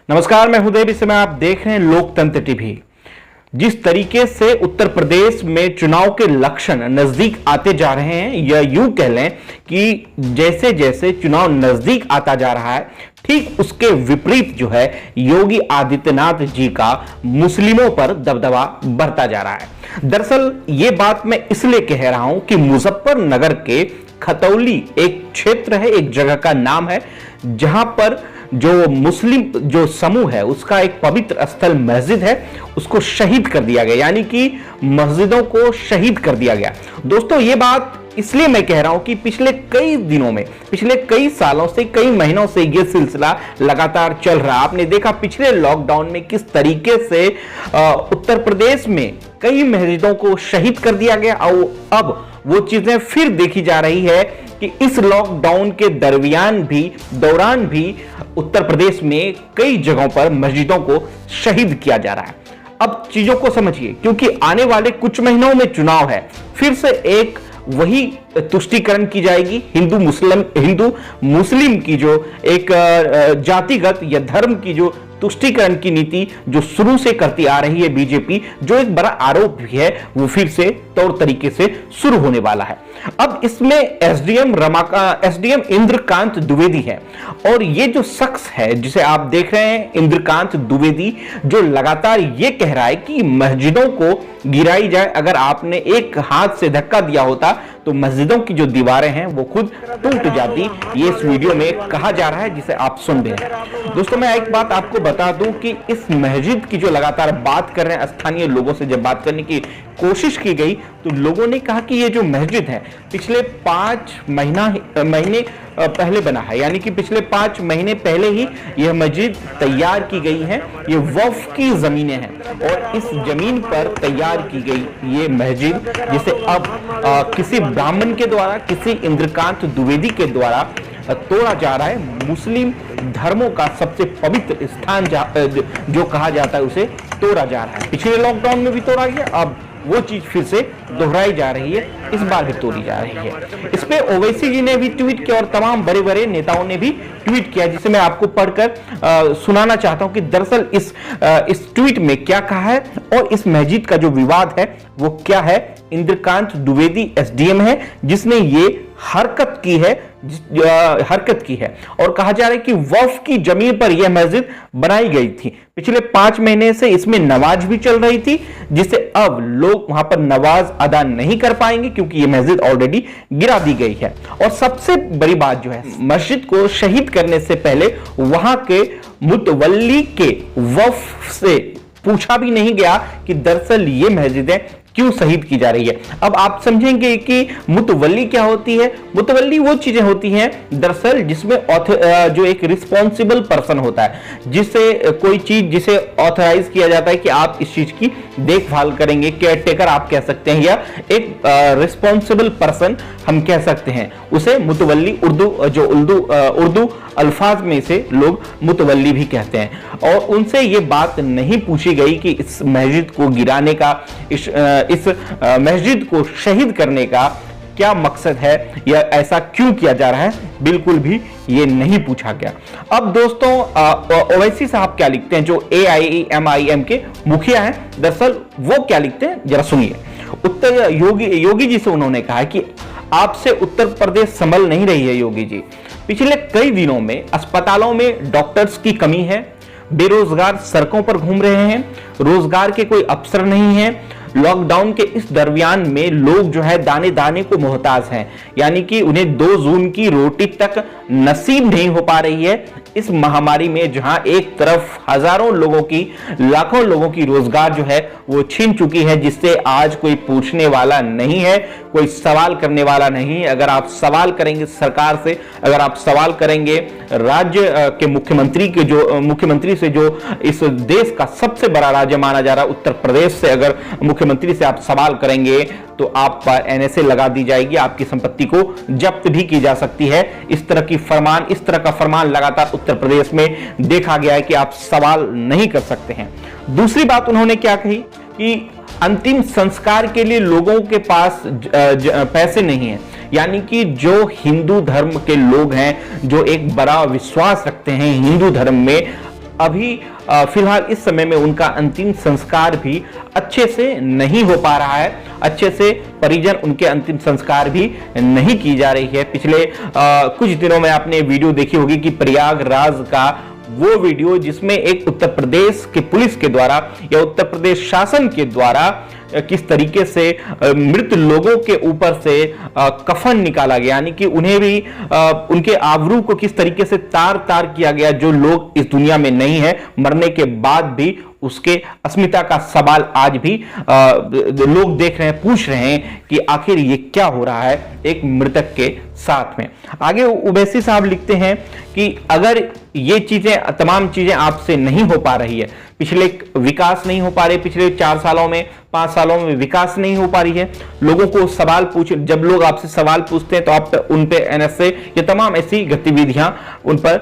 नमस्कार, मैं हूं देव। इस समय आप देख रहे हैं लोकतंत्र टीवी। जिस तरीके से उत्तर प्रदेश में चुनाव के लक्षण नजदीक आते जा रहे हैं, या यूं कह लें कि जैसे जैसे चुनाव नजदीक आता जा रहा है, ठीक उसके विपरीत जो है योगी आदित्यनाथ जी का मुस्लिमों पर दबदबा बढ़ता जा रहा है। दरअसल ये बात मैं इसलिए कह रहा हूं कि मुजफ्फरनगर के खतौली एक क्षेत्र है, एक जगह का नाम है, जहां पर जो मुस्लिम जो समूह है उसका एक पवित्र स्थल मस्जिद है, उसको शहीद कर दिया गया, यानी कि मस्जिदों को शहीद कर दिया गया। दोस्तों, ये बात इसलिए मैं कह रहा हूं कि पिछले कई दिनों में, पिछले कई सालों से, कई महीनों से ये सिलसिला लगातार चल रहा। आपने देखा पिछले लॉकडाउन में किस तरीके से उत्तर प्रदेश में कई मस्जिदों को शहीद कर दिया गया, और अब वो चीजें फिर देखी जा रही है कि इस लॉकडाउन के दौरान भी उत्तर प्रदेश में कई जगहों पर मस्जिदों को शहीद किया जा रहा है। अब चीजों को समझिए, क्योंकि आने वाले कुछ महीनों में चुनाव है, फिर से एक वही तुष्टीकरण की जाएगी। हिंदू मुस्लिम की जो एक जातिगत या धर्म की जो तुष्टीकरण की नीति जो शुरू से करती आ रही है बीजेपी, जो एक बड़ा आरोप भी है, वो फिर से तौर तरीके से शुरू होने वाला है। अब इसमें एसडीएम इंद्रकांत द्विवेदी है, और ये जो शख्स है जिसे आप देख रहे हैं, इंद्रकांत द्विवेदी, जो लगातार ये कह रहा है कि मस्जिदों को गिराई जाए। अगर आपने एक हाथ से धक्का दिया होता तो मस्जिदों की जो दीवारें हैं वो खुद टूट जाती, ये इस वीडियो में कहा जा रहा है, जिसे आप सुन रहे हैं। दोस्तों, मैं एक बात आपको बता दूं कि इस मस्जिद की जो लगातार बात कर रहे हैं, स्थानीय लोगों से जब बात करने की कोशिश की गई तो लोगों ने कहा कि ये जो मस्जिद है पिछले 5 महीने पहले बना है, यानी कि पिछले 5 महीने पहले ही यह मस्जिद तैयार की गई है। ये वक्फ की जमीनें हैं, और इस जमीन पर तैयार की गई ये मस्जिद, जिसे अब किसी ब्राह्मण के द्वारा, किसी इंद्रकांत द्विवेदी के द्वारा तोड़ा जा रहा है। मुस्लिम धर्मों का सबसे पवित्र स्थान जो कहा जाता है, उसे तोड़ा जा रहा है। पिछले लॉकडाउन में भी तोड़ा गया, अब वो चीज फिर से दोहराई जा रही है, इस बार भी तोड़ी जा रही है। इस पे ओवैसी जी ने भी ट्वीट किया और तमाम बड़े बड़े नेताओं ने भी ट्वीट किया, जिसे मैं आपको पढ़कर सुनाना चाहता हूं कि दरअसल इस ट्वीट में क्या कहा है और इस मस्जिद का जो विवाद है वो क्या है। इंद्रकांत द्विवेदी एसडीएम है जिसने ये हरकत की है, और कहा जा रहा है कि वक्फ की जमीन पर यह मस्जिद बनाई गई थी। पिछले 5 महीने से इसमें नमाज भी चल रही थी, जिसे अब लोग वहां पर नमाज अदा नहीं कर पाएंगे, क्योंकि यह मस्जिद ऑलरेडी गिरा दी गई है। और सबसे बड़ी बात जो है, मस्जिद को शहीद करने से पहले वहां के मुतवल्ली के वक्फ से पूछा भी नहीं गया कि दरअसल ये मस्जिदें क्यों शहीद की जा रही है। अब आप समझेंगे कि मुतवल्ली क्या होती है। मुतवल्ली वो चीजें होती हैं दरअसल जिसमें जो एक रिस्पॉन्सिबल पर्सन होता है, जिसे कोई चीज जिसे ऑथराइज किया जाता है कि आप इस चीज की देखभाल करेंगे, केयर टेकर आप कह सकते हैं, या एक रिस्पॉन्सिबल पर्सन हम कह सकते हैं, उसे मुतवल्ली उर्दू अल्फाज में से लोग मुतवल्ली भी कहते हैं। और उनसे ये बात नहीं पूछी गई कि इस मस्जिद को गिराने का, इस मस्जिद को शहीद करने का क्या मकसद है, या ऐसा क्यों किया जा रहा है, बिल्कुल भी ये नहीं पूछा गया। अब दोस्तों, ओवैसी साहब क्या लिखते हैं, जो AIMIM के मुखिया हैं, दरअसल वो क्या लिखते हैं जरा सुनिए। योगी जी से उन्होंने कहा कि आपसे उत्तर प्रदेश संभल नहीं रही है योगी जी। पिछले कई दिनों में अस्पतालों में डॉक्टर्स की कमी है, बेरोजगार सड़कों पर घूम रहे हैं, रोजगार के कोई अवसर नहीं है। लॉकडाउन के इस दरमियान में लोग जो है दाने दाने को मोहताज हैं, यानी कि उन्हें 2 जून की रोटी तक नसीब नहीं हो पा रही है इस महामारी में, जहां एक तरफ हजारों लोगों की, लाखों लोगों की रोजगार जो है वो छीन चुकी है, जिससे आज कोई पूछने वाला नहीं है, कोई सवाल करने वाला नहीं। अगर आप सवाल करेंगे सरकार से, अगर आप सवाल करेंगे राज्य के मुख्यमंत्री से, जो इस देश का सबसे बड़ा राज्य माना जा रहा है उत्तर प्रदेश से, अगर मुख्यमंत्री से आप सवाल करेंगे तो आप पर NSA लगा दी जाएगी, आपकी संपत्ति को जब्त भी की जा सकती है। इस तरह का फरमान लगातार उत्तर प्रदेश में देखा गया है कि आप सवाल नहीं कर सकते हैं। दूसरी बात उन्होंने क्या कही कि अंतिम संस्कार के लिए लोगों के पास पैसे नहीं है, यानी कि जो हिंदू धर्म के लोग हैं, जो एक बड़ा विश्वास रखते हैं हिंदू धर्म में, अभी फिलहाल इस समय में उनका अंतिम संस्कार भी अच्छे से नहीं हो पा रहा है, अच्छे से परिजन उनके अंतिम संस्कार भी नहीं की जा रही है। पिछले कुछ दिनों में आपने वीडियो देखी होगी कि प्रयागराज का वो वीडियो जिसमें एक उत्तर प्रदेश के पुलिस के द्वारा या उत्तर प्रदेश शासन के द्वारा किस तरीके से मृत लोगों के ऊपर से कफन निकाला गया, यानी कि उन्हें भी उनके आबरू को किस तरीके से तार तार किया गया। जो लोग इस दुनिया में नहीं है, मरने के बाद भी उसके अस्मिता का सवाल आज भी लोग देख रहे हैं, पूछ रहे हैं कि आखिर ये क्या हो रहा है एक मृतक के साथ में। आगे उवैसी साहब लिखते हैं कि अगर ये चीजें, तमाम चीजें आपसे नहीं हो पा रही है, पिछले विकास नहीं हो पा रहे, पिछले 4 सालों में 5 सालों में विकास नहीं हो पा रही है, लोगों को सवाल पूछ, जब लोग आपसे सवाल पूछते हैं तो आप उन पे एनएसए ये तमाम ऐसी गतिविधियां उन पर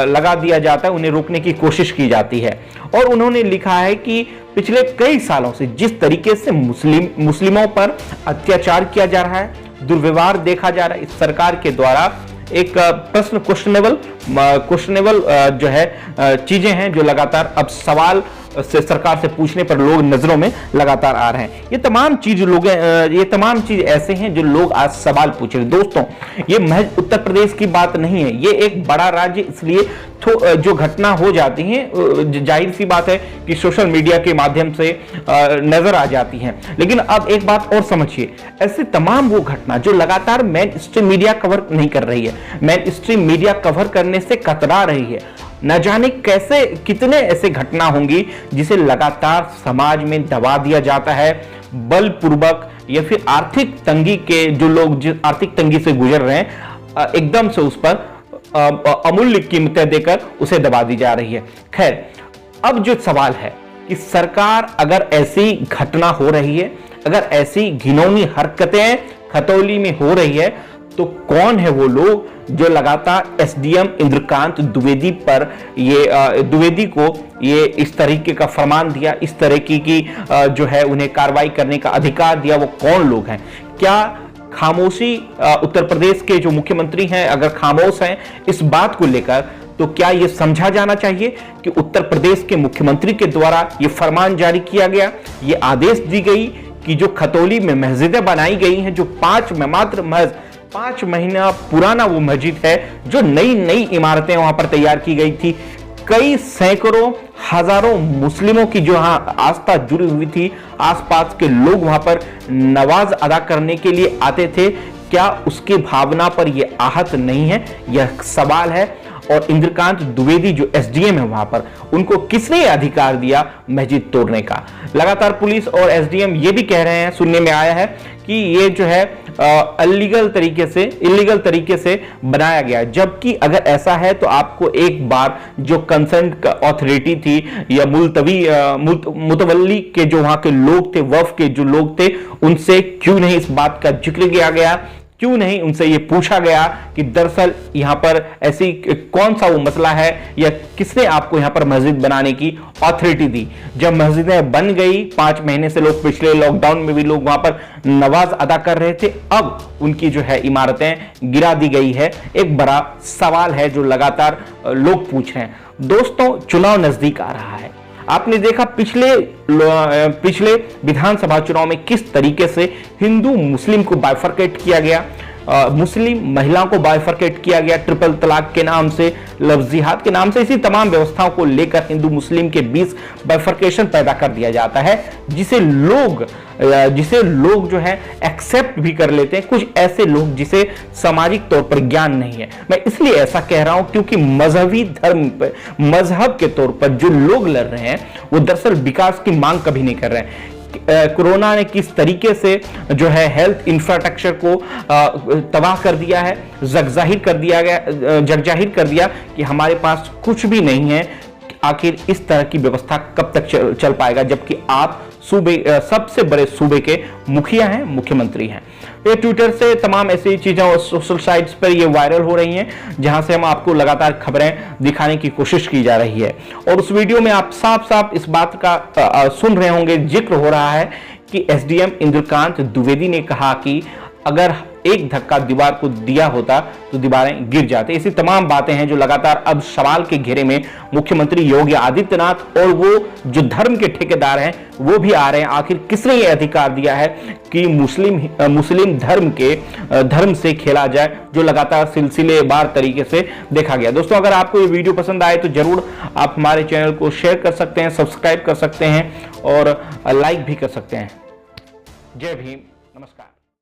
लगा दिया जाता है, उन्हें रोकने की कोशिश की जाती है। और उन्होंने लिखा है कि पिछले कई सालों से जिस तरीके से मुस्लिमों पर अत्याचार किया जा रहा है, दुर्व्यवहार देखा जा रहा है इस सरकार के द्वारा, एक प्रश्न क्वेश्चनेबल जो है चीजें हैं जो लगातार अब सवाल से सरकार से पूछने पर लोग नजरों में लगातार आ रहे हैं। ये तमाम चीज ऐसे हैं जो लोग आज सवाल पूछ रहे हैं। दोस्तों, ये महज उत्तर प्रदेश की बात नहीं है, ये एक बड़ा राज्य, इसलिए जो घटना हो जाती है जाहिर सी बात है कि सोशल मीडिया के माध्यम से नजर आ जाती हैं। लेकिन अब एक बात और समझिए, ऐसे तमाम वो घटना जो लगातार मेन स्ट्रीम मीडिया कवर नहीं कर रही है, मेन स्ट्रीम मीडिया कवर करने से कतरा रही है, न जाने कैसे कितने ऐसे घटना होंगी जिसे लगातार समाज में दबा दिया जाता है बलपूर्वक, या फिर आर्थिक तंगी के जो लोग जिस आर्थिक तंगी से गुजर रहे हैं एकदम से उस पर अमूल्य कीमतें देकर उसे दबा दी जा रही है। खैर, अब जो सवाल है कि सरकार अगर ऐसी घटना हो रही है, अगर ऐसी घिनौनी हरकतें खतौली में हो रही है, तो कौन है वो लोग जो लगातार एसडीएम इंद्रकांत द्विवेदी पर द्विवेदी को ये इस तरीके का फरमान दिया, इस तरीके की जो है उन्हें कार्रवाई करने का अधिकार दिया, वो कौन लोग हैं? क्या खामोशी उत्तर प्रदेश के जो मुख्यमंत्री हैं अगर खामोश हैं इस बात को लेकर, तो क्या यह समझा जाना चाहिए कि उत्तर प्रदेश के मुख्यमंत्री के द्वारा यह फरमान जारी किया गया, यह आदेश दी गई कि जो खतौली में मस्जिदें बनाई गई हैं, जो 5 महीना पुराना वो मस्जिद है, जो नई इमारतें वहां पर तैयार की गई थी, कई सैकड़ों हजारों मुस्लिमों की जो वहां आस्था जुड़ी हुई थी, आसपास के लोग वहां पर नमाज अदा करने के लिए आते थे, क्या उसकी भावना पर यह आहत नहीं है? यह सवाल है। और इंद्रकांत द्विवेदी जो एसडीएम है वहां पर, उनको किसने अधिकार दिया मस्जिद तोड़ने का? लगातार पुलिस और एसडीएम ये भी कह रहे हैं, सुनने में आया है कि ये जो है इलीगल तरीके से बनाया गया, जबकि अगर ऐसा है तो आपको एक बार जो कंसर्न अथॉरिटी थी या मुतवल्ली के जो वहां के लोग थे, वफ के जो लोग थे, उनसे क्यों नहीं इस बात का जिक्र किया गया? क्यों नहीं उनसे ये पूछा गया कि दरअसल यहां पर ऐसी कौन सा वो मसला है, या किसने आपको यहां पर मस्जिद बनाने की अथॉरिटी दी? जब मस्जिदें बन गई, 5 महीने से लोग, पिछले लॉकडाउन में भी लोग वहां पर नमाज अदा कर रहे थे, अब उनकी जो है इमारतें गिरा दी गई है। एक बड़ा सवाल है जो लगातार लोग पूछ रहे हैं। दोस्तों, चुनाव नजदीक आ रहा है। आपने देखा पिछले विधानसभा चुनाव में किस तरीके से हिंदू मुस्लिम को बाइफरकेट किया गया, मुस्लिम महिलाओं को बाइफरकेट किया गया, ट्रिपल तलाक के नाम से, लफ्ज़ जिहाद के नाम से, इसी तमाम व्यवस्थाओं को लेकर हिंदू मुस्लिम के बीच बाइफरकेशन पैदा कर दिया जाता है, जिसे लोग जो है एक्सेप्ट भी कर लेते हैं। कुछ ऐसे लोग जिसे सामाजिक तौर पर ज्ञान नहीं है। मैं इसलिए ऐसा कह रहा हूं क्योंकि मजहबी धर्म पर, मजहब के तौर पर जो लोग लड़ रहे हैं वो दरअसल विकास की मांग कभी नहीं कर रहे हैं। कोरोना ने किस तरीके से जो है हेल्थ इंफ्रास्ट्रक्चर को तबाह कर दिया है, जगजाहिर कर दिया कि हमारे पास कुछ भी नहीं है। आखिर इस तरह की व्यवस्था कब तक चल पाएगा, जबकि आप सबसे बड़े सूबे के मुखिया हैं, मुख्यमंत्री हैं। ये ट्विटर से तमाम ऐसी चीजें और सोशल साइट्स पर ये वायरल हो रही हैं, जहां से हम आपको लगातार खबरें दिखाने की कोशिश की जा रही है। और उस वीडियो में आप साफ इस बात का सुन रहे होंगे, जिक्र हो रहा है कि एसडीएम इंद्रकांत द्विवेदी ने कहा कि अगर एक धक्का दीवार को दिया होता तो दीवारें गिर जाती। ऐसी तमाम बातें हैं जो लगातार अब सवाल के घेरे में मुख्यमंत्री योगी आदित्यनाथ और वो जो धर्म के ठेकेदार हैं वो भी आ रहे हैं। आखिर किसने ये अधिकार दिया है कि मुस्लिम धर्म से खेला जाए, जो लगातार सिलसिलेवार तरीके से देखा गया। दोस्तों, अगर आपको ये वीडियो पसंद आए तो जरूर आप हमारे चैनल को शेयर कर सकते हैं, सब्सक्राइब कर सकते हैं और लाइक भी कर सकते हैं। जय भीम, नमस्कार।